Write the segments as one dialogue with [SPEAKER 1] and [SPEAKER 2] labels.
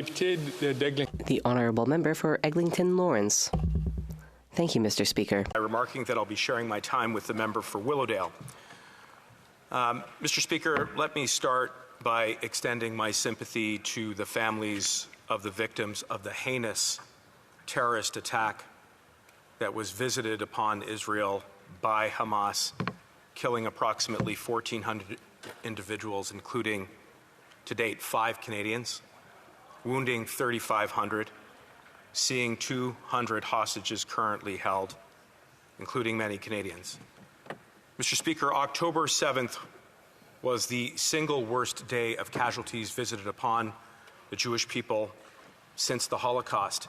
[SPEAKER 1] The Honourable Member for Eglinton Lawrence. Thank you, Mr. Speaker.
[SPEAKER 2] By remarking that I'll be sharing my time with the member for Willowdale. Mr. Speaker, let me start by extending my sympathy to the families of the victims of the heinous terrorist attack that was visited upon Israel by Hamas, killing approximately 1,400 individuals, including, to date, 5 Canadians, wounding 3,500, seeing 200 hostages currently held, including many Canadians. Mr. Speaker, October 7th was the single worst day of casualties visited upon the Jewish people since the Holocaust,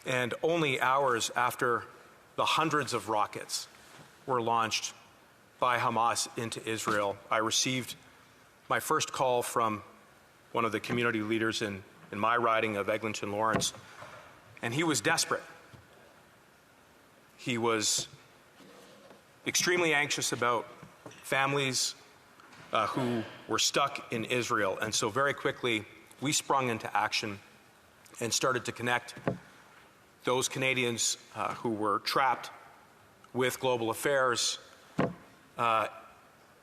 [SPEAKER 2] and only hours after the hundreds of rockets were launched by Hamas into Israel, I received my first call from one of the community leaders in my riding of Eglinton Lawrence, and he was desperate. He was extremely anxious about families who were stuck in Israel, and so very quickly we sprung into action and started to connect those Canadians who were trapped with Global Affairs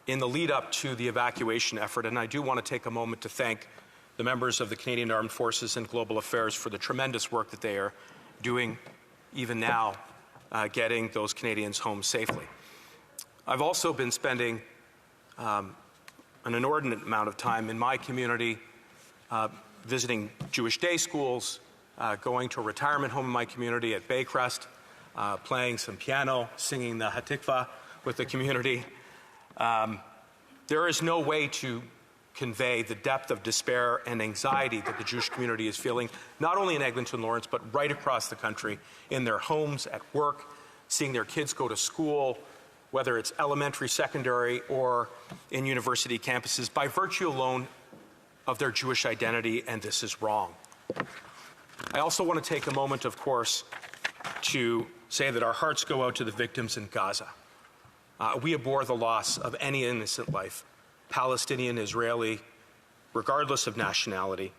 [SPEAKER 2] in the lead up to the evacuation effort. And I do want to take a moment to thank the members of the Canadian Armed Forces and Global Affairs for the tremendous work that they are doing even now, getting those Canadians home safely. I've also been spending an inordinate amount of time in my community, visiting Jewish day schools, going to a retirement home in my community at Baycrest, playing some piano, singing the Hatikva with the community. There is no way to convey the depth of despair and anxiety that the Jewish community is feeling, not only in Eglinton Lawrence, but right across the country, in their homes, at work, seeing their kids go to school, whether it's elementary, secondary, or in university campuses, by virtue alone of their Jewish identity, and this is wrong. I also want to take a moment, of course, to say that our hearts go out to the victims in Gaza. We abhor the loss of any innocent life, Palestinian, Israeli, regardless of nationality.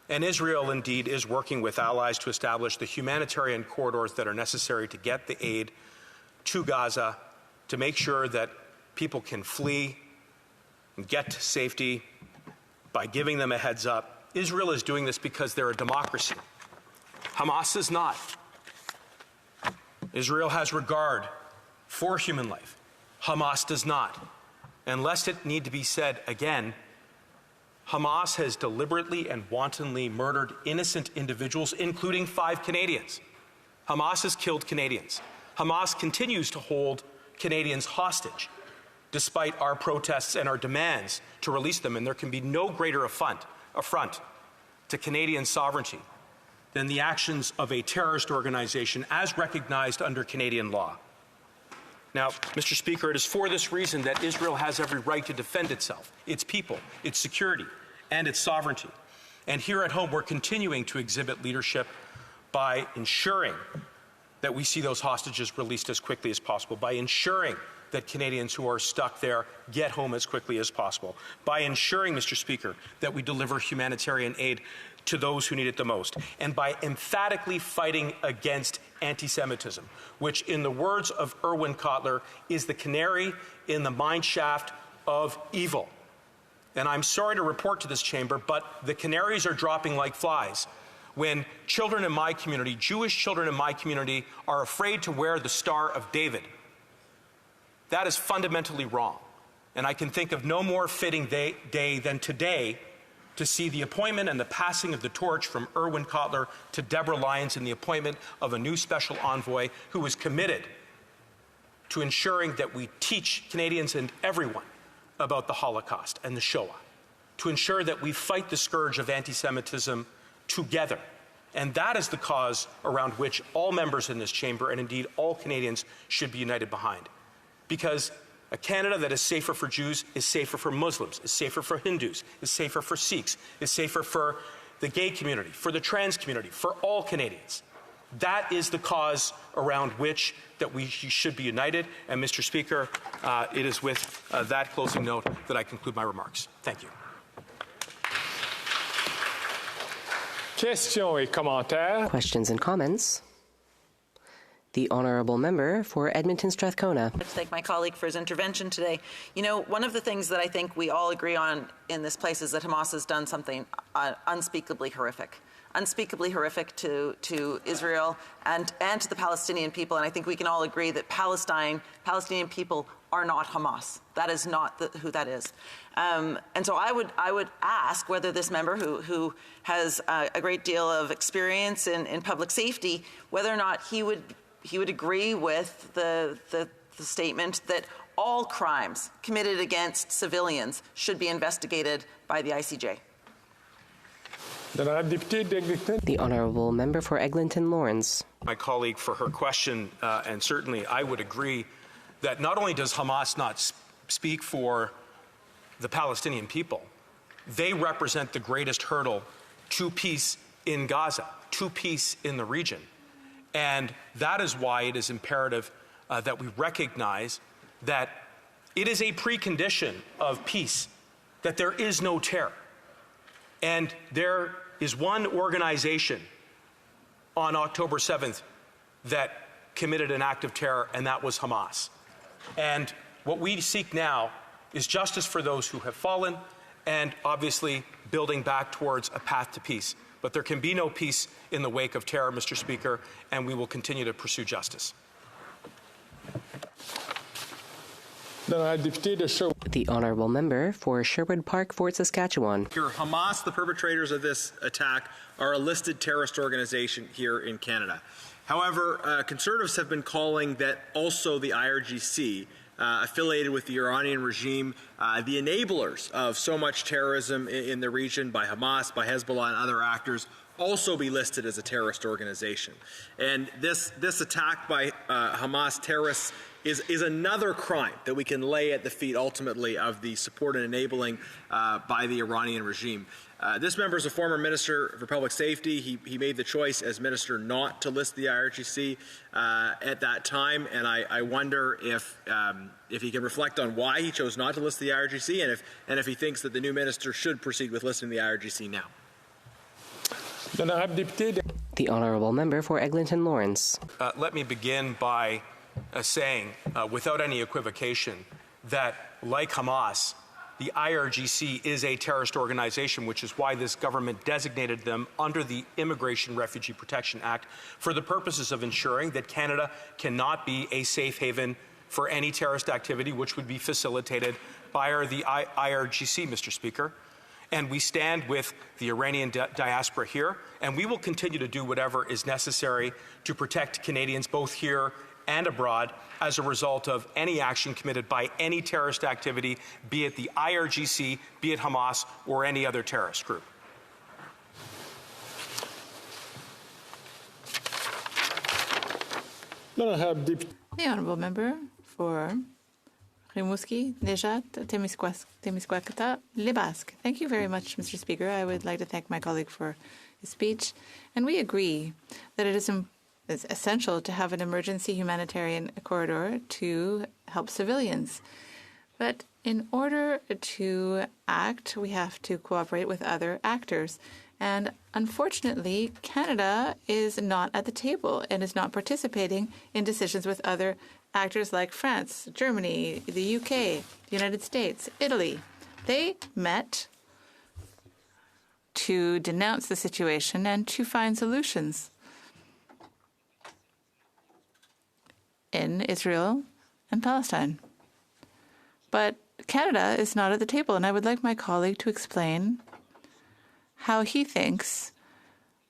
[SPEAKER 2] And Israel, indeed, is working with allies to establish the humanitarian corridors that are necessary to get the aid to Gaza, to make sure that people can flee and get to safety by giving them a heads up. Israel is doing this because they're a democracy. Hamas is not. Israel has regard for human life. Hamas does not. And lest it need to be said again, Hamas has deliberately and wantonly murdered innocent individuals, including 5 Canadians. Hamas has killed Canadians. Hamas continues to hold Canadians hostage, despite our protests and our demands to release them. And there can be no greater affront to Canadian sovereignty than the actions of a terrorist organization as recognized under Canadian law. Now, Mr. Speaker, it is for this reason that Israel has every right to defend itself, its people, its security, and its sovereignty. And here at home, we're continuing to exhibit leadership by ensuring that we see those hostages released as quickly as possible, by ensuring that Canadians who are stuck there get home as quickly as possible, by ensuring, Mr. Speaker, that we deliver humanitarian aid to those who need it the most, and by emphatically fighting against anti-Semitism, which, in the words of Erwin Kotler, is the canary in the mine shaft of evil. And I'm sorry to report to this chamber, but the canaries are dropping like flies when children in my community, Jewish children in my community, are afraid to wear the Star of David. That is fundamentally wrong. And I can think of no more fitting day than today to see the appointment and the passing of the torch from Erwin Kotler to Deborah Lyons in the appointment of a new special envoy who is committed to ensuring that we teach Canadians and everyone about the Holocaust and the Shoah, to ensure that we fight the scourge of anti-Semitism together. And that is the cause around which all members in this chamber, and indeed all Canadians, should be united behind. Because a Canada that is safer for Jews is safer for Muslims, is safer for Hindus, is safer for Sikhs, is safer for the gay community, for the trans community, for all Canadians. That is the cause around which that we should be united. And Mr. Speaker, it is with that closing note that I conclude my remarks. Thank you.
[SPEAKER 3] Questions et commentaires.
[SPEAKER 1] Questions and comments? The Honourable Member for Edmonton Strathcona.
[SPEAKER 4] I'd like to thank my colleague for his intervention today. You know, one of the things that I think we all agree on in this place is that Hamas has done something unspeakably horrific to Israel and to the Palestinian people. And I think we can all agree that Palestinian people are not Hamas. That is not who that is. And so I would ask whether this member, who has a great deal of experience in public safety, whether or not he would agree with the statement that all crimes committed against civilians should be investigated by the ICJ.
[SPEAKER 1] The Honourable Member for Eglinton Lawrence.
[SPEAKER 2] My colleague for her question, and certainly I would agree that not only does Hamas not speak for the Palestinian people, they represent the greatest hurdle to peace in Gaza, to peace in the region. And that is why it is imperative that we recognize that it is a precondition of peace, that there is no terror. And there is one organization on October 7th that committed an act of terror, and that was Hamas. And what we seek now is justice for those who have fallen and obviously building back towards a path to peace. But there can be no peace in the wake of terror, Mr. Speaker, and we will continue to pursue justice.
[SPEAKER 1] The Honourable Member for Sherwood Park, Fort Saskatchewan.
[SPEAKER 5] Hamas, the perpetrators of this attack, are a listed terrorist organization here in Canada. However, Conservatives have been calling that also the IRGC, affiliated with the Iranian regime, the enablers of so much terrorism in the region by Hamas, by Hezbollah and other actors, also be listed as a terrorist organization. And this attack by Hamas terrorists is another crime that we can lay at the feet, ultimately, of the support and enabling by the Iranian regime. This member is a former Minister for Public Safety. He made the choice as Minister not to list the IRGC at that time, and I wonder if he can reflect on why he chose not to list the IRGC, and if he thinks that the new minister should proceed with listing the IRGC now.
[SPEAKER 1] The Honourable Member for Eglinton Lawrence.
[SPEAKER 2] Let me begin by saying, without any equivocation, that like Hamas, the IRGC is a terrorist organization, which is why this government designated them under the Immigration Refugee Protection Act for the purposes of ensuring that Canada cannot be a safe haven for any terrorist activity which would be facilitated by the IRGC, Mr. Speaker. And we stand with the Iranian diaspora here, and we will continue to do whatever is necessary to protect Canadians both here and abroad as a result of any action committed by any terrorist activity, be it the IRGC, be it Hamas, or any other terrorist group.
[SPEAKER 6] The Honourable Member for Rimouski, Nejat, Témiscouata, Les Basques. Thank you very much, Mr. Speaker. I would like to thank my colleague for his speech. And we agree that it is essential to have an emergency humanitarian corridor to help civilians. But in order to act, we have to cooperate with other actors. And unfortunately, Canada is not at the table and is not participating in decisions with other actors like France, Germany, the UK, the United States, Italy. They met to denounce the situation and to find solutions in Israel and Palestine. But Canada is not at the table, and I would like my colleague to explain how he thinks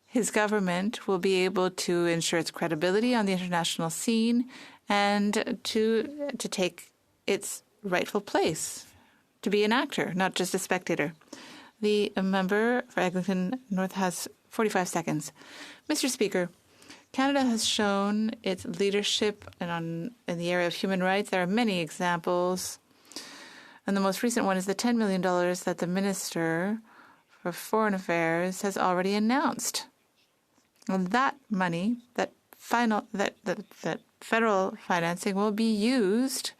[SPEAKER 6] his government will be able to ensure its credibility on the international scene and to take its rightful place, to be an actor, not just a spectator. The member for Eglinton North has 45 seconds. Mr. Speaker, Canada has shown its leadership in the area of human rights. There are many examples, and the most recent one is the $10 million that the Minister for Foreign Affairs has already announced. And that money, that federal financing, will be used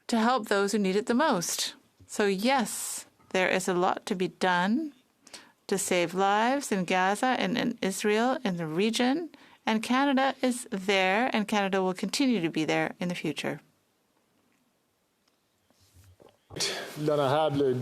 [SPEAKER 6] to help those who need it the most. So yes, there is a lot to be done to save lives in Gaza and in Israel, in the region, and Canada is there, and Canada will continue to be there in the future.
[SPEAKER 3] L'honorable